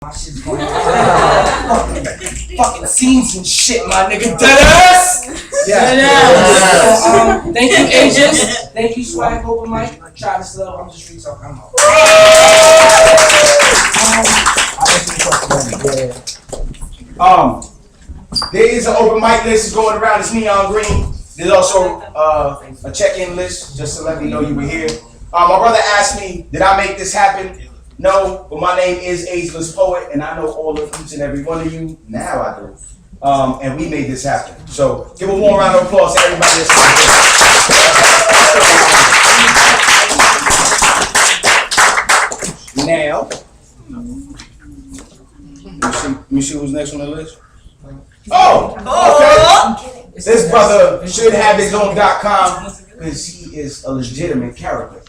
My shit's going on. Fucking scenes and shit, my nigga. Deadass! Yeah. Thank you, agents. Thank you, Swag Open Mic. Travis Love. I'm just free talking. I'm out. There is an open mic list going around. It's neon green. There's also a check-in list just to let me know you were here. My brother asked me, did I make this happen? No, but my name is Ageless Poet, and I know all of each and every one of you. Now I do. And we made this happen. So give a warm round of applause to everybody that's here. Now, let me see who's next on the list. Oh, okay. This brother should have his own .com because he is a legitimate character.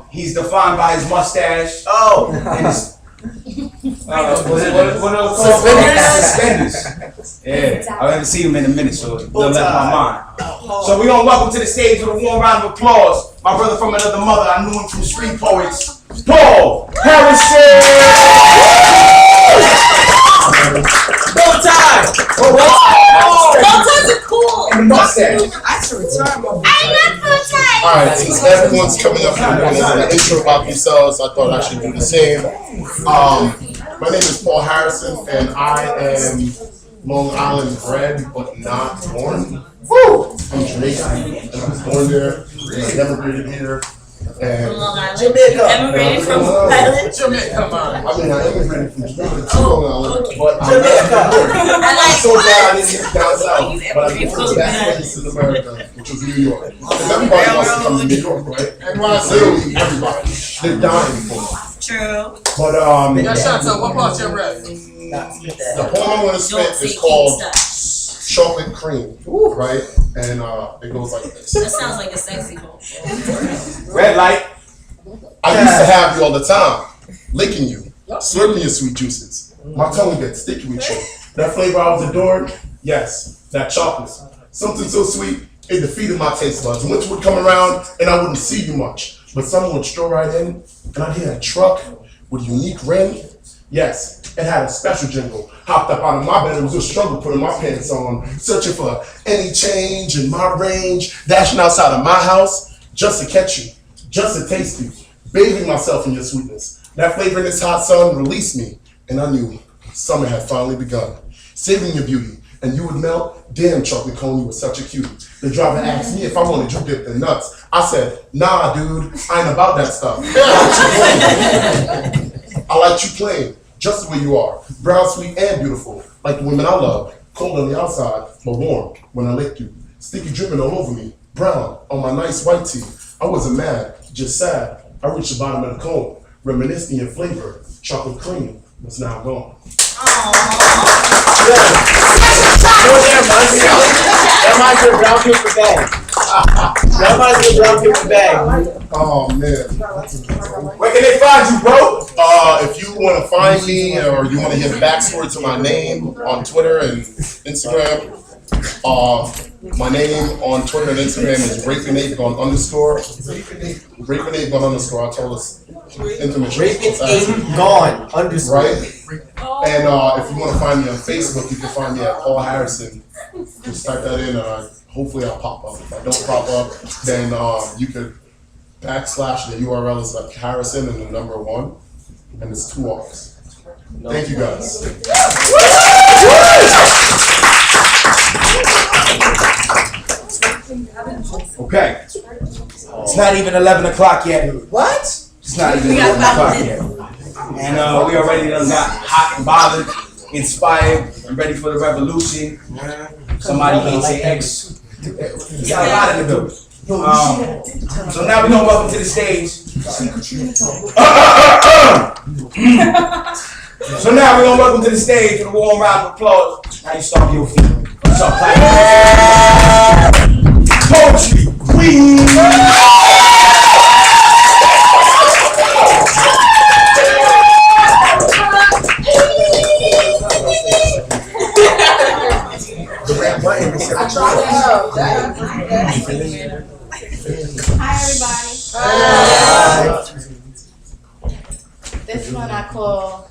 He's defined by his mustache. Oh, and his what are those suspenders? Yeah, I haven't seen him in a minute, so it left my mind. So we're gonna welcome to the stage with a warm round of applause my brother from another mother. I knew him from Street Poets, Paul Harrison. Bow tie. Bow ties are cool. And the mustache. I should retire my bow tie. I love bow ties. Alright, since everyone's coming up here and an intro about themselves, I thought I should do the same. My name is Paul Harrison, and I am Long Island bred, but not born. Woo! I'm Jamaican, and I was born there, and I immigrated here. And Long Island. Jamaica. Emigrated from Long Island. Jamaica, man. I mean, I immigrated from Jamaica to Long Island, but Jamaica. I'm so glad I didn't get down south, but I moved to the best place in America, which was New York. Because everybody wants to come to New York, right? Literally everybody. They're dying for it. True. But Chantel, what about your bread? the poem I'm gonna spit is called Chocolate Cream, right? And it goes like this. That sounds like a sexy poem. Red light. I used to have you all the time, licking you, slurping your sweet juices. My tongue gets sticky with you. That flavor I was adored, yes, that chocolate. Something so sweet, it defeated my taste buds. Winter would come around and I wouldn't see you much, but someone would stroll right in and I'd hear a truck with a unique ring. Yes, it had a special jingle. Hopped up out of my bed, it was a struggle putting my pants on, searching for any change in my range, dashing outside of my house just to catch you, just to taste you, bathing myself in your sweetness. That flavor in this hot sun released me, and I knew summer had finally begun. Saving your beauty, and you would melt. Damn, chocolate cone, you were such a cutie. The driver asked me if I wanted you dipped in nuts. I said, nah, dude, I ain't about that stuff. I liked you plain, just the way you are. Brown, sweet, and beautiful, like the women I love. Cold on the outside, but warm when I licked you. Sticky dripping all over me. Brown on my nice white tee. I wasn't mad, just sad. I reached the bottom of the cone, reminiscing your flavor. Chocolate cream was now gone. That might be a brown paper bag. That might be a brown paper bag. Oh man. Where can they find you, bro? If you want to find me or you want to hear the backstory to my name on Twitter and Instagram, my name on Twitter and Instagram is Raping8Gun_. Raping8Gun_. I told us information. Raping8Gun_. Right? And if you want to find me on Facebook, you can find me at Paul Harrison. Just type that in. Hopefully I'll pop up. If I don't pop up, then you could / the URL is like Harrison and the number 1, and it's 2 R's. Thank you guys. Okay. It's not even 11 o'clock yet. What? It's not even 11 o'clock yet. And we already done got hot and bothered, inspired, and ready for the revolution. Somebody hates their ex. We got a lot in the building. So now we're gonna welcome to the stage. So now we're gonna welcome to the stage with a warm round of applause. Now you start your feet. What's up, Poetry Queen. Hi, everybody. This one I call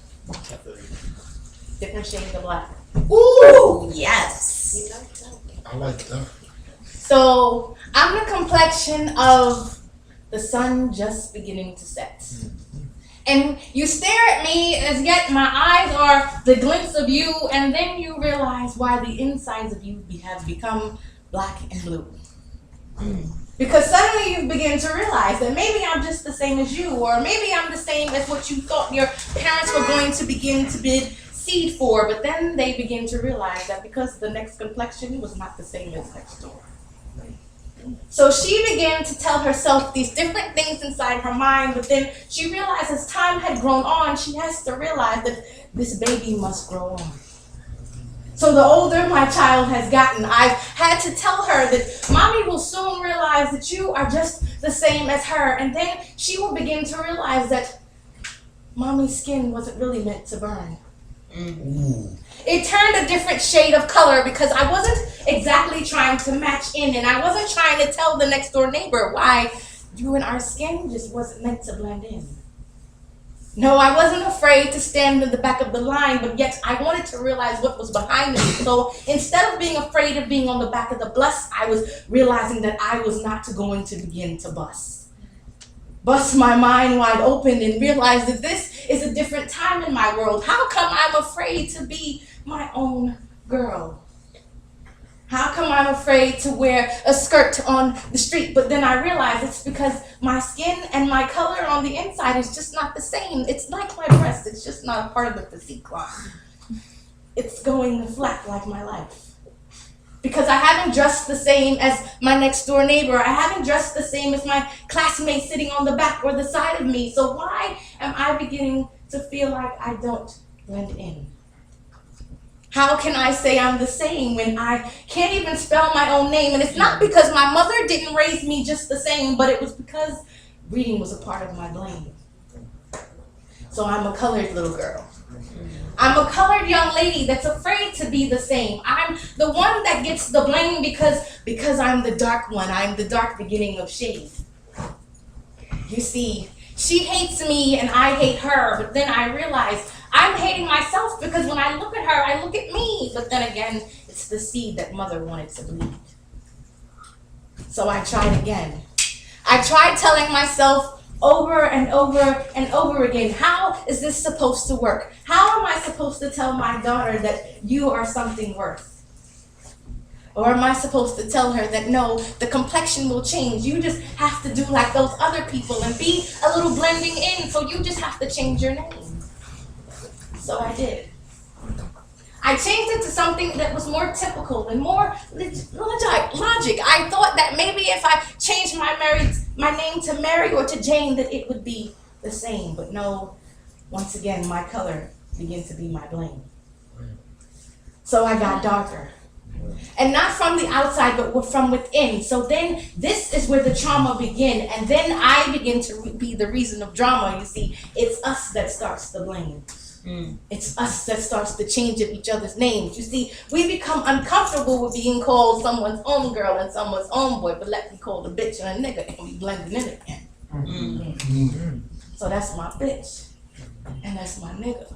different shades of black. Ooh, yes. I like that. So I'm the complexion of the sun just beginning to set. And you stare at me as yet my eyes are the glimpse of you, and then you realize why the insides of you have become black and blue. Because suddenly you begin to realize that maybe I'm just the same as you, or maybe I'm the same as what you thought your parents were going to begin to bid seed for, but then they begin to realize that because the next complexion was not the same as next door. So she began to tell herself these different things inside her mind, but then she realized as time had grown on, she has to realize that this baby must grow on. So the older my child has gotten, I've had to tell her that mommy will soon realize that you are just the same as her, and then she will begin to realize that mommy's skin wasn't really meant to burn. It turned a different shade of color because I wasn't exactly trying to match in, and I wasn't trying to tell the next door neighbor why you and our skin just wasn't meant to blend in. No, I wasn't afraid to stand in the back of the line, but yet I wanted to realize what was behind me. So instead of being afraid of being on the back of the bus, I was realizing that I was not going to begin to bust my mind wide open and realize that this is a different time in my world. How come I'm afraid to be my own girl? How come I'm afraid to wear a skirt on the street? But then I realize it's because my skin and my color on the inside is just not the same. It's like my breast. It's just not a part of the physique line. It's going flat like my life. Because I haven't dressed the same as my next door neighbor. I haven't dressed the same as my classmate sitting on the back or the side of me. So why am I beginning to feel like I don't blend in? How can I say I'm the same when I can't even spell my own name? And it's not because my mother didn't raise me just the same, but it was because reading was a part of my blame. So I'm a colored little girl. I'm a colored young lady that's afraid to be the same. I'm the one that gets the blame because I'm the dark one. I'm the dark beginning of shade. You see, she hates me and I hate her, but then I realize I'm hating myself because when I look at her, I look at me. But then again, it's the seed that mother wanted to bleed. So I tried again. I tried telling myself over and over and over again, how is this supposed to work? How am I supposed to tell my daughter that you are something worth? Or am I supposed to tell her that no, the complexion will change. You just have to do like those other people and be a little blending in, so you just have to change your name. So I did. I changed it to something that was more typical and more logic. I thought that maybe if I changed my name to Mary or to Jane, that it would be the same. But no, once again, my color began to be my blame. So I got darker. And not from the outside, but from within. So then this is where the trauma began. And then I begin to be the reason of drama. You see, it's us that starts the blame. It's us that starts the change of each other's names. You see, we become uncomfortable with being called someone's own girl and someone's own boy, but let me call the bitch and a nigga and we blend in again. So that's my bitch and that's my nigga.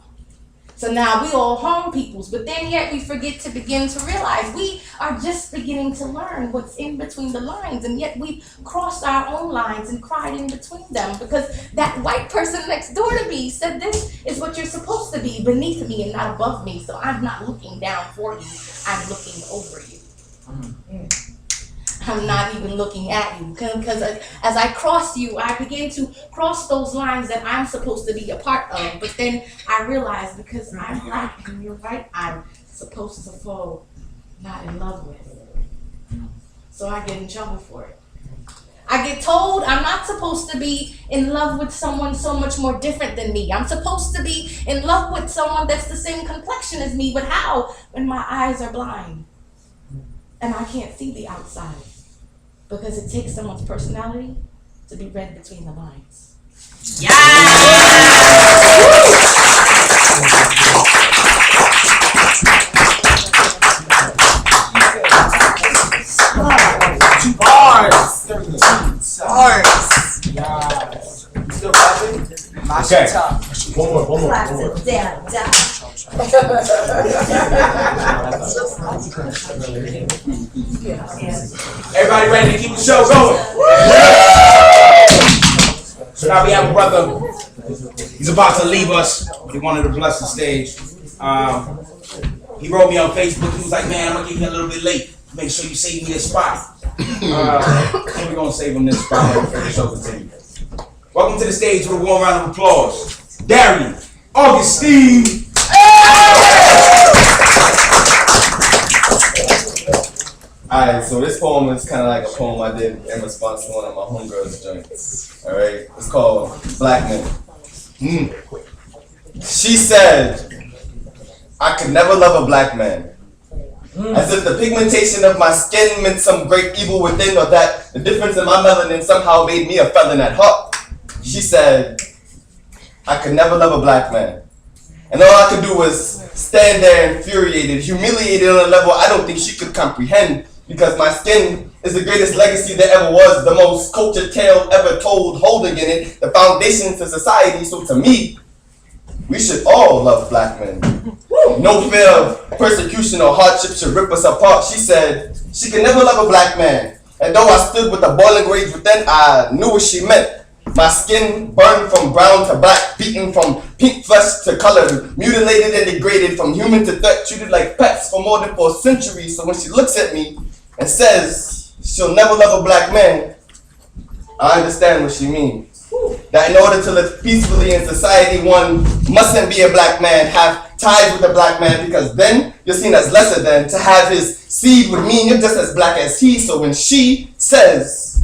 So now we all home peoples, but then yet we forget to begin to realize we are just beginning to learn what's in between the lines, and yet we crossed our own lines and cried in between them because that white person next door to me said this is what you're supposed to be, beneath me and not above me. So I'm not looking down for you, I'm looking over you. I'm not even looking at you because as I cross you, I begin to cross those lines that I'm supposed to be a part of. But then I realize because I'm black and you're white, I'm supposed to fall not in love with. So I get in trouble for it. I get told I'm not supposed to be in love with someone so much more different than me. I'm supposed to be in love with someone that's the same complexion as me. But how when my eyes are blind and I can't see the outside? Because it takes someone's personality to be read between the lines. Yeah! Bars. Bars. Yes. You still rapping? Okay. Top. One more. Classic. Down. Everybody ready to keep the show going? So now we have a brother. He's about to leave us. He wanted to bless the stage. He wrote me on Facebook. He was like, "Man, I'm gonna get here a little bit late. Make sure you save me a spot." We're gonna save him this spot before the show continues. Welcome to the stage with a warm round of applause, Darian Augustine. Alright, so this poem is kind of like a poem I did in response to one of my homegirls' joints. Alright, it's called Black Men. She said, "I could never love a black man. As if the pigmentation of my skin meant some great evil within, or that the difference in my melanin somehow made me a felon at heart." She said, "I could never love a black man. And all I could do was stand there infuriated, humiliated on a level I don't think she could comprehend, because my skin is the greatest legacy there ever was, the most cultured tale ever told, holding in it the foundation to society. So to me, we should all love black men. No fear of persecution or hardship should rip us apart." She said she could never love a black man. And though I stood with the boiling rage within, I knew what she meant. My skin burned from brown to black, beaten from pink flesh to colored, mutilated and degraded, from human to threat, treated like pets for more than 4 centuries. So when she looks at me and says she'll never love a black man, I understand what she means. That in order to live peacefully in society, one mustn't be a black man, have ties with a black man, because then you're seen as lesser than. To have his seed would mean you're just as black as he. So when she says,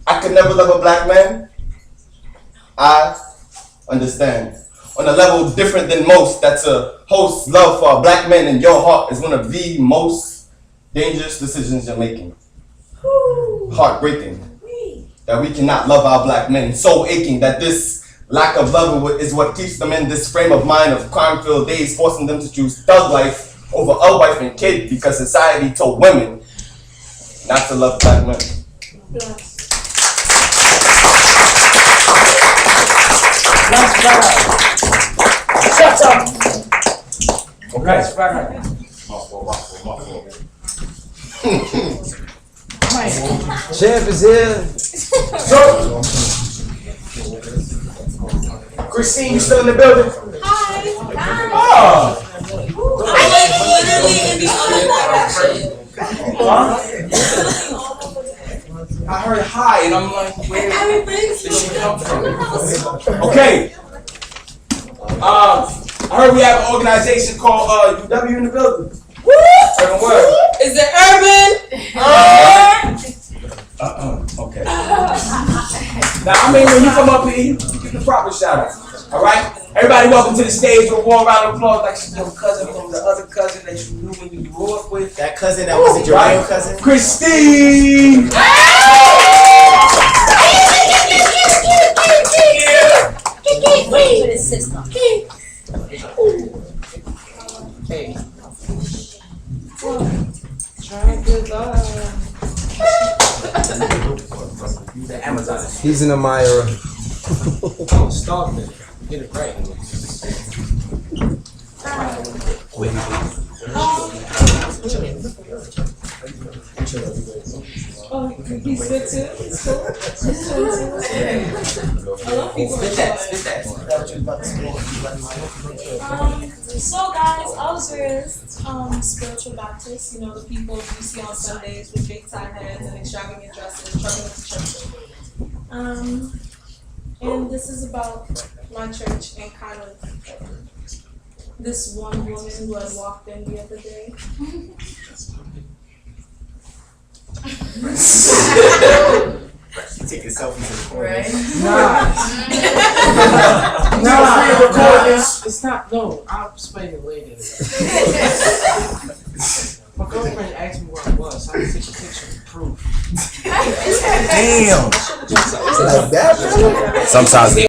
"I could never love a black man," I understand. On a level different than most, that to host love for a black man in your heart is one of the most dangerous decisions you're making. Heartbreaking that we cannot love our black men. So aching that this lack of love is what keeps them in this frame of mind of crime-filled days, forcing them to choose thug life over a wife and kid, because society told women not to love black men. Shut up! Okay. Champ is here. So, Christine, you still in the building? Oh. I live literally in the other direction. I heard hi, and I'm like, where did she come from? Okay. I heard we have an organization called UW in the building. Urban Word. Is it urban? Okay. Now, I mean, when you come up here, you give the proper shout out. All right? Everybody, welcome to the stage with a warm round of applause, like she's your cousin from the other cousin that you knew when you grew up with. That cousin that wasn't your real cousin. Christine! Wait for his sister. Hey. He's an admirer. Oh, stop it. Get it right. Oh, he's good too. He's cool. I love people. Spit that. So guys, I was raised spiritual Baptist. You know, the people you see on Sundays with big tie heads and extravagant dresses, trucking with church. And this is about my church and kind of this one woman who had walked in the other day. Take a selfie to the corner. Right? Nah. Record this. It's not. No, I'll explain it later. My girlfriend asked me where I was. So I had to take a picture to prove. Damn. Sometimes they